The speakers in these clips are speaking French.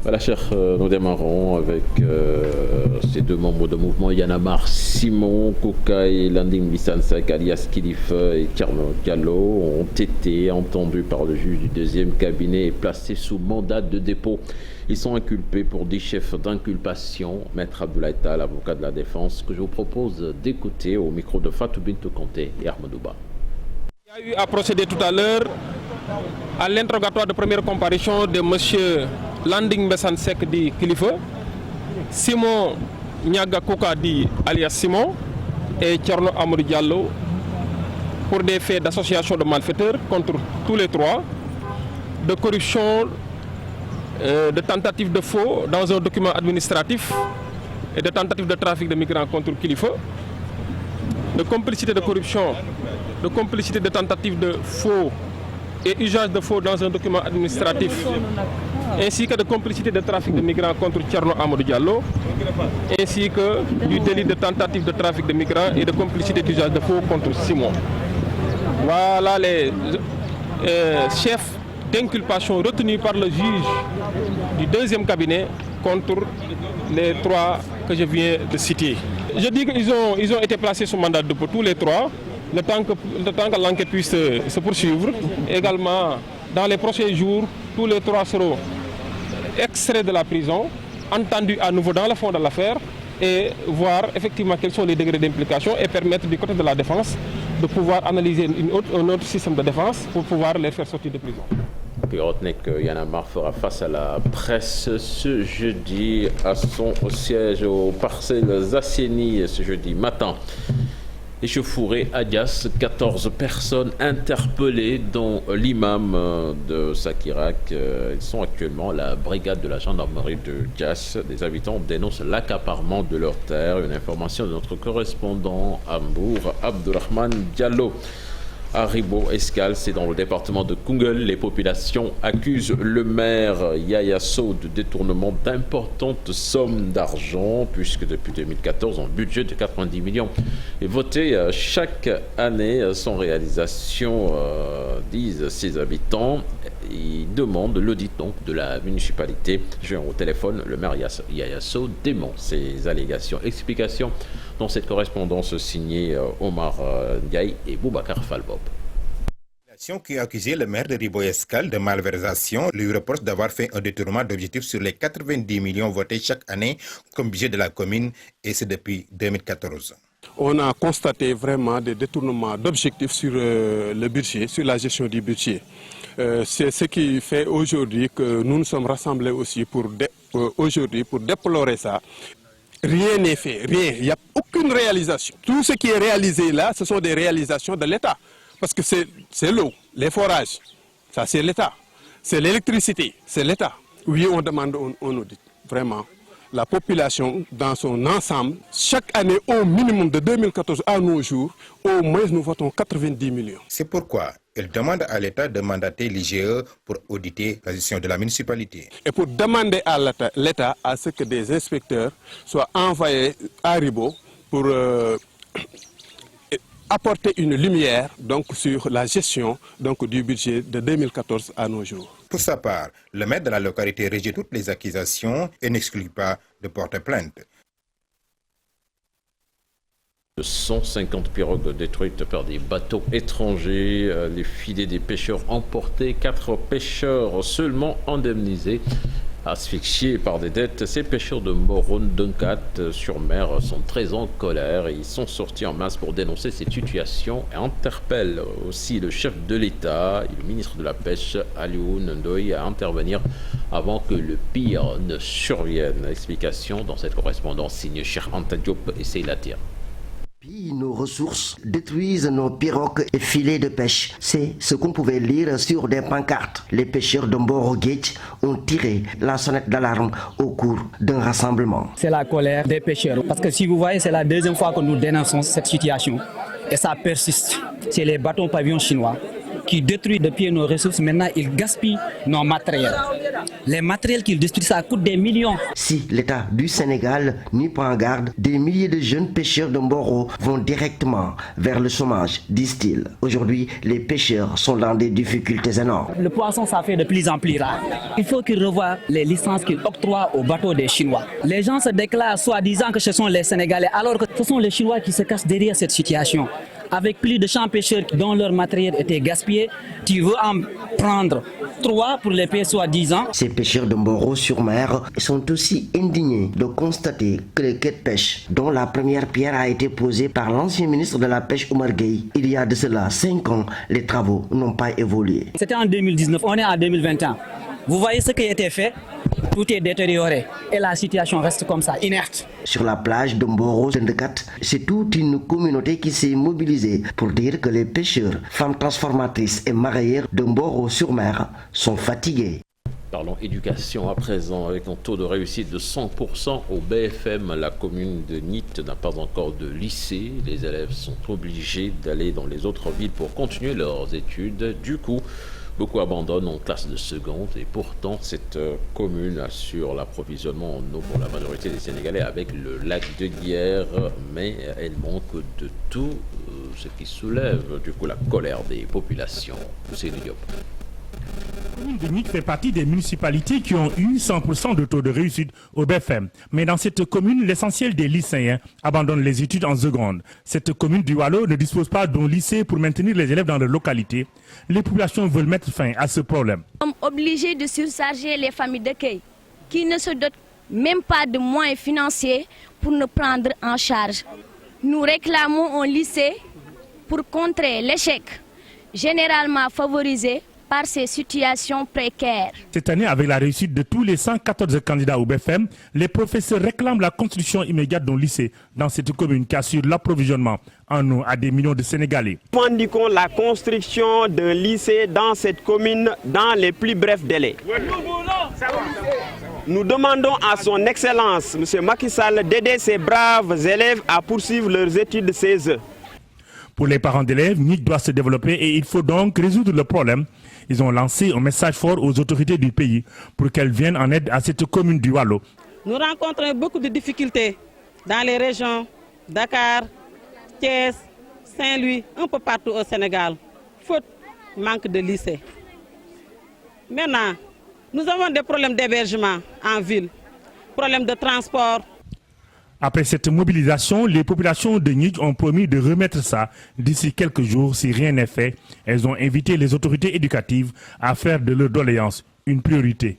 Voilà, chers, nous démarrons avec ces deux membres de mouvement Y en a marre, Simon Koukaï, Landing Bissansek, alias Kilifeu et Thierno Diallo, ont été entendus par le juge du deuxième cabinet et placés sous mandat de dépôt. Ils sont inculpés pour 10 chefs d'inculpation. Maître Abdoulaye Tall, avocat de la défense, que je vous propose d'écouter au micro de Fatou Bintou Conté et Armadouba. Il y a eu à procéder tout à l'heure à l'interrogatoire de première comparution de M. Landing Bissansek dit Kilifeu, Simon Niaga Kouka dit alias Simon et Thierno Amadou Diallo pour des faits d'association de malfaiteurs contre tous les trois, de corruption, de tentative de faux dans un document administratif et de tentative de trafic de migrants contre Kilifeu, de complicité de corruption, de complicité de tentative de faux et usage de faux dans un document administratif, ainsi que de complicité de trafic de migrants contre Thierno Amadou Diallo, ainsi que du délit de tentative de trafic de migrants et de complicité d'usage de faux contre Simon. Voilà les chefs d'inculpation retenus par le juge du deuxième cabinet contre les trois que je viens de citer. Je dis qu'ils ont été placés sous mandat de dépôt tous les trois, le temps que l'enquête puisse se poursuivre. Également, dans les prochains jours, tous les trois seront extraits de la prison, entendus à nouveau dans le fond de l'affaire et voir effectivement quels sont les degrés d'implication et permettre du côté de la défense de pouvoir analyser un autre système de défense pour pouvoir les faire sortir de prison. Puis retenez que Y en a marre fera face à la presse ce jeudi à son siège aux Parcelles Assainies ce jeudi matin. Échauffourée à Dias, 14 personnes interpellées, dont l'imam de Sakirak. Ils sont actuellement à la brigade de la gendarmerie de Dias. Des habitants dénoncent l'accaparement de leurs terres. Une information de notre correspondant à Mbour, Abdourahmane Diallo. À Ribo-Escale, c'est dans le département de Koungheul. Les populations accusent le maire Yaya Sow de détournement d'importantes sommes d'argent, puisque depuis 2014, un budget de 90 millions est voté chaque année sans réalisation, disent ses habitants. Ils demandent l'audit donc de la municipalité. J'ai au téléphone le maire Yaya Sow dément ces allégations. Explication dans cette correspondance signée Omar Ndiaye et Boubacar Falbob. Qui a accusé le maire de Ribo-Escale de malversation lui reproche d'avoir fait un détournement d'objectifs sur les 90 millions votés chaque année comme budget de la commune, et c'est depuis 2014. On a constaté vraiment des détournements d'objectifs sur le budget, sur la gestion du budget. C'est ce qui fait aujourd'hui que nous nous sommes rassemblés aussi pour déplorer ça. Rien n'est fait, rien, il n'y a aucune réalisation. Tout ce qui est réalisé là, ce sont des réalisations de l'État. Parce que c'est l'eau, les forages, ça c'est l'État. C'est l'électricité, c'est l'État. Oui, on demande un audit, vraiment. La population dans son ensemble, chaque année au minimum de 2014 à nos jours, au moins nous votons 90 millions. C'est pourquoi elle demande à l'État de mandater l'IGE pour auditer la gestion de la municipalité. Et pour demander à l'État à ce que des inspecteurs soient envoyés à Ribo pour apporter une lumière donc, sur la gestion donc, du budget de 2014 à nos jours. Pour sa part, le maire de la localité rejette toutes les accusations et n'exclut pas de porter plainte. 150 pirogues détruites par des bateaux étrangers, les filets des pêcheurs emportés, 4 pêcheurs seulement indemnisés. Asphyxiés par des dettes, ces pêcheurs de Morone, Duncat sur mer sont très en colère et ils sont sortis en masse pour dénoncer cette situation et interpellent aussi le chef de l'État et le ministre de la Pêche, Alioune Ndoye, à intervenir avant que le pire ne survienne. Explication dans cette correspondance signée Cheikh Anta Diop et Seylatir. Nos ressources détruisent nos pirogues et filets de pêche. C'est ce qu'on pouvait lire sur des pancartes. Les pêcheurs de Mboro Gate ont tiré la sonnette d'alarme au cours d'un rassemblement. C'est la colère des pêcheurs. Parce que si vous voyez, c'est la deuxième fois que nous dénonçons cette situation. Et ça persiste. C'est les bateaux pavillons chinois qui détruit depuis nos ressources, maintenant ils gaspillent nos matériels. Les matériels qu'ils détruisent, ça coûte des millions. Si l'État du Sénégal n'y prend garde, des milliers de jeunes pêcheurs de Mboro vont directement vers le chômage, disent-ils. Aujourd'hui, les pêcheurs sont dans des difficultés énormes. Le poisson, ça fait de plus en plus rare. Il faut qu'ils revoient les licences qu'ils octroient aux bateaux des Chinois. Les gens se déclarent soi-disant que ce sont les Sénégalais, alors que ce sont les Chinois qui se cachent derrière cette situation. Avec plus de 100 pêcheurs dont leur matériel était gaspillé, tu veux en prendre 3 pour les payer soi-disant. Ces pêcheurs de Mboro-sur-Mer sont aussi indignés de constater que les quais de pêche, dont la première pierre a été posée par l'ancien ministre de la Pêche Oumar Gueye, il y a de cela 5 ans, les travaux n'ont pas évolué. C'était en 2019, on est en 2021. Vous voyez ce qui a été fait? Tout est détérioré et la situation reste comme ça, inerte. Sur la plage de Mboro-Sendekat, c'est toute une communauté qui s'est mobilisée pour dire que les pêcheurs, femmes transformatrices et mareyeurs de Mboro-sur-Mer sont fatigués. Parlons éducation à présent. Avec un taux de réussite de 100% au BFM, la commune de Nit n'a pas encore de lycée. Les élèves sont obligés d'aller dans les autres villes pour continuer leurs études. Du coup, beaucoup abandonnent en classe de seconde et pourtant cette commune assure l'approvisionnement en eau pour la majorité des Sénégalais avec le lac de Guiers, mais elle manque de tout, ce qui soulève du coup la colère des populations. C'est du Diop. La commune de Nit fait partie des municipalités qui ont eu 100% de taux de réussite au BFM. Mais dans cette commune, l'essentiel des lycéens abandonnent les études en seconde. Cette commune du Waalo ne dispose pas d'un lycée pour maintenir les élèves dans leur localité. Les populations veulent mettre fin à ce problème. Nous sommes obligés de surcharger les familles d'accueil qui ne se dotent même pas de moyens financiers pour nous prendre en charge. Nous réclamons un lycée pour contrer l'échec généralement favorisé par ces situations précaires. Cette année, avec la réussite de tous les 114 candidats au BFM, les professeurs réclament la construction immédiate d'un lycée dans cette commune qui assure l'approvisionnement en eau à des millions de Sénégalais. Nous revendiquons la construction d'un lycée dans cette commune dans les plus brefs délais. Nous demandons à son Excellence, M. Macky Sall, d'aider ces braves élèves à poursuivre leurs études CESE. Pour les parents d'élèves, Nit doit se développer et il faut donc résoudre le problème. Ils ont lancé un message fort aux autorités du pays pour qu'elles viennent en aide à cette commune du Waalo. Nous rencontrons beaucoup de difficultés dans les régions Dakar, Thiès, Saint-Louis, un peu partout au Sénégal. Faute, manque de lycée. Maintenant, nous avons des problèmes d'hébergement en ville, problèmes de transport. Après cette mobilisation, les populations de Nit ont promis de remettre ça d'ici quelques jours si rien n'est fait. Elles ont invité les autorités éducatives à faire de leur doléance une priorité.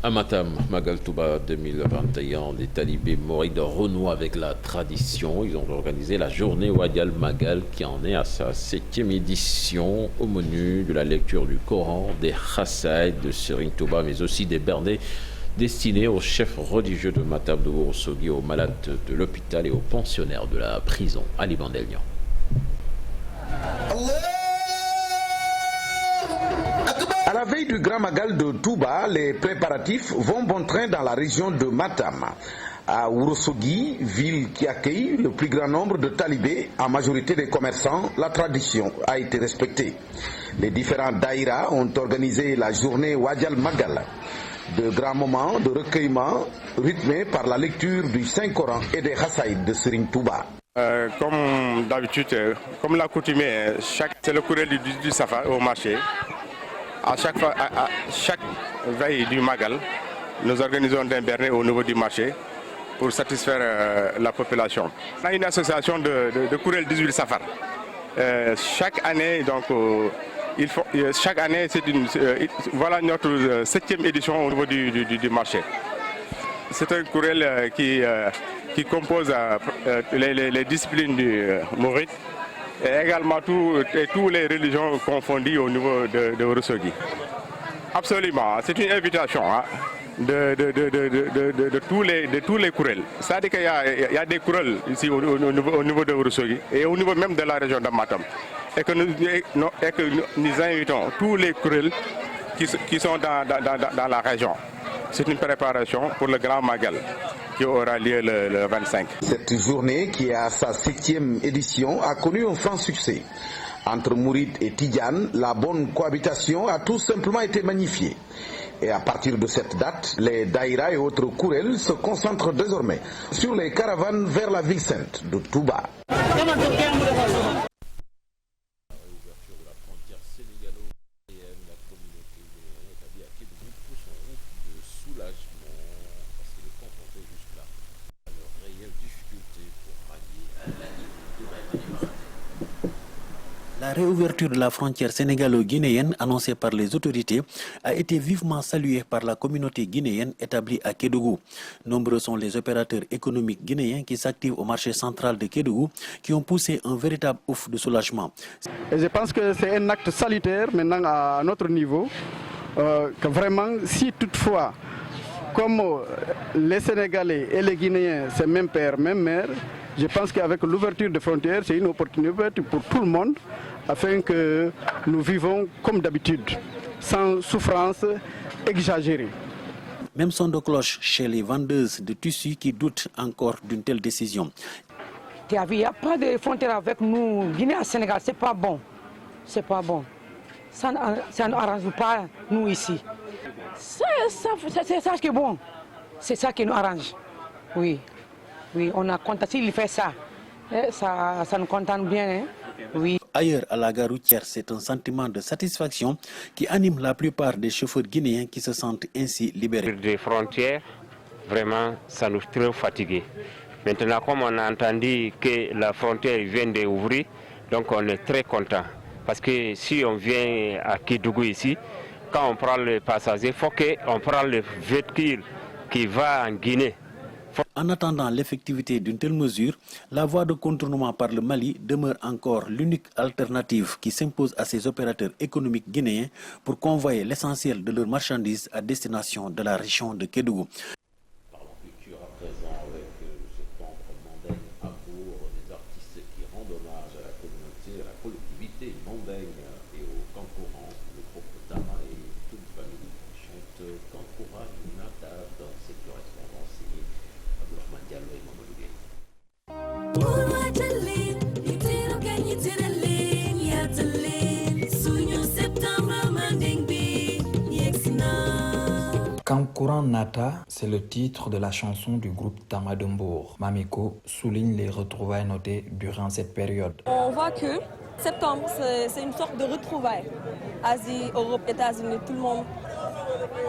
À Matam, Magal Touba 2021, les talibés mourides renouent avec la tradition. Ils ont organisé la journée Wadial Magal qui en est à sa 7e édition. Au menu de la lecture du Coran, des Khassaïd de Serigne Touba, mais aussi des bernets destinés aux chefs religieux de Matam, de Ourossogui, aux malades de l'hôpital et aux pensionnaires de la prison. Ali Bandelian. À la veille du Grand Magal de Touba, les préparatifs vont bon train dans la région de Matam. À Ourossogui, ville qui accueille le plus grand nombre de talibés, en majorité des commerçants, la tradition a été respectée. Les différents daïras ont organisé la journée Wadial Magal. De grands moments de recueillement rythmés par la lecture du Saint-Coran et des Khassaïd de Serigne Touba. Comme d'habitude, comme l'accoutumée, c'est le courriel du Safar au marché. À chaque veille du Magal, nous organisons des bernets au niveau du marché pour satisfaire la population. On a une association de courriel 18 Safar. Chaque année, donc, chaque année, voilà notre 7e édition au niveau du marché. C'est un courriel qui compose les disciplines du mouride et également toutes les religions confondues au niveau de Ourossogui. Absolument, c'est une invitation de tous les courriels. C'est-à-dire qu'il y a des courriels ici au niveau de Ourossogui et au niveau même de la région de Matam. Et que nous invitons tous les courriels qui sont dans la région. C'est une préparation pour le Grand Magal qui aura lieu le 25. Cette journée, qui est à sa 7e édition, a connu un franc succès. Entre Mouride et Tidjane, la bonne cohabitation a tout simplement été magnifiée. Et à partir de cette date, les daïras et autres kourels se concentrent désormais sur les caravanes vers la ville sainte de Touba. La réouverture de la frontière sénégalo-guinéenne annoncée par les autorités a été vivement saluée par la communauté guinéenne établie à Kédougou. Nombreux sont les opérateurs économiques guinéens qui s'activent au marché central de Kédougou qui ont poussé un véritable ouf de soulagement. Et je pense que c'est un acte salutaire maintenant à notre niveau, que vraiment si toutefois, comme les Sénégalais et les Guinéens, c'est même père, même mère, je pense qu'avec l'ouverture des frontières, c'est une opportunité pour tout le monde afin que nous vivons comme d'habitude, sans souffrance exagérée. Même son de cloche chez les vendeuses de tissus qui doutent encore d'une telle décision. Il n'y a pas de frontière avec nous, Guinée et Sénégal, c'est pas bon. C'est pas bon. Ça n'arrange pas nous ici. C'est ça qui est bon. C'est ça qui nous arrange. Oui. Oui, on a content. S'il fait ça, ça nous contente bien. Hein? Oui. Ailleurs à la gare routière, c'est un sentiment de satisfaction qui anime la plupart des chauffeurs guinéens qui se sentent ainsi libérés. Des frontières, vraiment, ça nous trouve fatigués. Maintenant, comme on a entendu que la frontière vient d'ouvrir, donc on est très content. Parce que si on vient à Kédougou ici, quand on prend le passager, il faut qu'on prenne le véhicule qui va en Guinée. En attendant l'effectivité d'une telle mesure, la voie de contournement par le Mali demeure encore l'unique alternative qui s'impose à ces opérateurs économiques guinéens pour convoyer l'essentiel de leurs marchandises à destination de la région de Kédougou. Kankourang Nata, c'est le titre de la chanson du groupe Tamadumbour. Mamiko souligne les retrouvailles notées durant cette période. On voit que septembre, c'est une sorte de retrouvailles. Asie, Europe, États-Unis, tout le monde.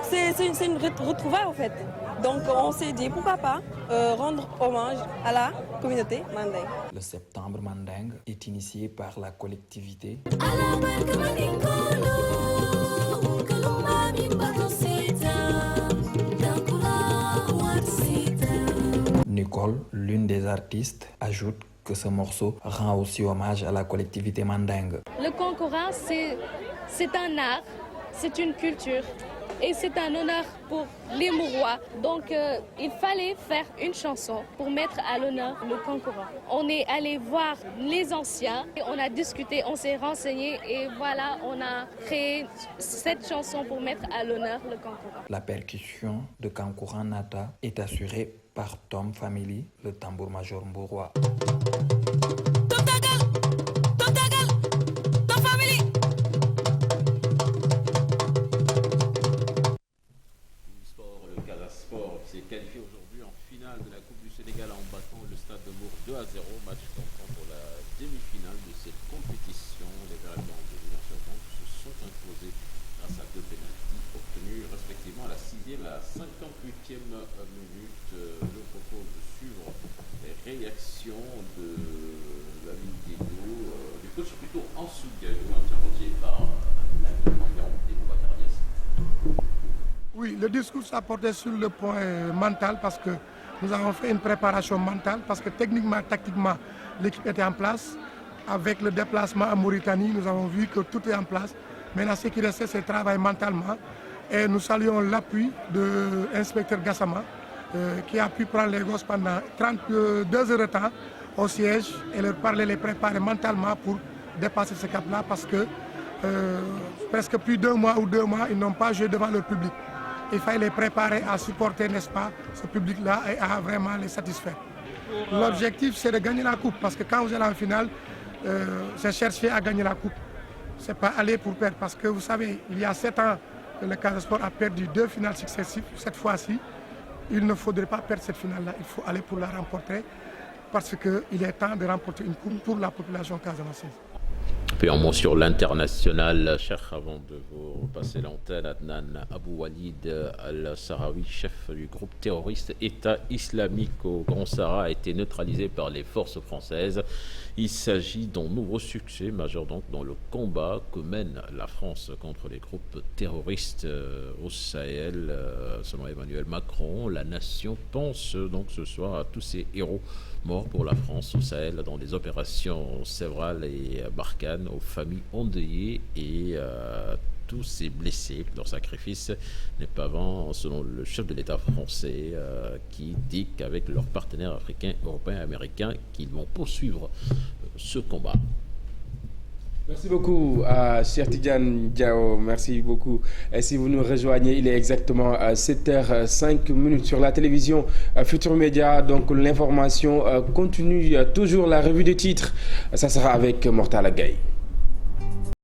C'est une retrouvaille en fait. Donc on s'est dit pourquoi pas rendre hommage à la communauté mandingue. Le septembre mandingue est initié par la collectivité Nicole, l'une des artistes, ajoute que ce morceau rend aussi hommage à la collectivité mandingue. Le concours, c'est un art, c'est une culture et c'est un honneur pour les Mourois. Donc il fallait faire une chanson pour mettre à l'honneur le concours. On est allé voir les anciens, et on a discuté, on s'est renseigné et voilà, on a créé cette chanson pour mettre à l'honneur le concours. La percussion de Kankourang Nata est assurée par Tom Family, le tambour-major mbourois. Le Casa Sport s'est qualifié aujourd'hui en finale de la Coupe du Sénégal en battant le Stade de Mbour 2-0, match comptant pour la demi-finale de cette compétition. Les Verts de Villeneuve se sont imposés grâce à 2 pénaltys obtenus respectivement à la 6e et à la 58e minute. Je propose de suivre les réactions de la Diego, du coach plutôt Ansou Diallo, interrogé par l'ami Magnan et Boubacar Dias. Oui, le discours a porté sur le point mental parce que nous avons fait une préparation mentale parce que techniquement, tactiquement, l'équipe était en place. Avec le déplacement à Mauritanie, nous avons vu que tout est en place. Maintenant, ce qui restait, c'est le travail mentalement. Et nous saluons l'appui de l'inspecteur Gassama qui a pu prendre les gosses pendant 32 heures de temps au siège et leur parler, les préparer mentalement pour dépasser ce cap-là parce que presque plus d'1 mois ou 2 mois, ils n'ont pas joué devant leur public. Il fallait les préparer à supporter, n'est-ce pas, ce public-là et à vraiment les satisfaire. L'objectif, c'est de gagner la coupe, parce que quand vous allez en finale, c'est chercher à gagner la coupe. Ce n'est pas aller pour perdre, parce que vous savez, il y a 7 ans que le Casa Sport a perdu 2 finales successives. Cette fois-ci, il ne faudrait pas perdre cette finale-là, il faut aller pour la remporter, parce qu'il est temps de remporter une coupe pour la population casamançaise. Puis un mot sur l'international, cher, avant de vous passer l'antenne. Adnan Abou Walid al-Sahraoui, chef du groupe terroriste État islamique au Grand Sahara, a été neutralisé par les forces françaises. Il s'agit d'un nouveau succès majeur donc dans le combat que mène la France contre les groupes terroristes au Sahel. Selon Emmanuel Macron, la nation pense donc ce soir à tous ces héros morts pour la France au Sahel dans des opérations Sévrales et Barkhane, aux familles endeuillées et tous ces blessés. Leur sacrifice n'est pas vain, selon le chef de l'État français, qui dit qu'avec leurs partenaires africains, européens et américains, qu'ils vont poursuivre ce combat. Merci beaucoup à Cheikh Tidiane Diao, merci beaucoup. Et si vous nous rejoignez, il est exactement 7h05 sur la télévision Futur Média. Donc l'information continue, toujours la revue des titres. Ça sera avec Mortala Gaye.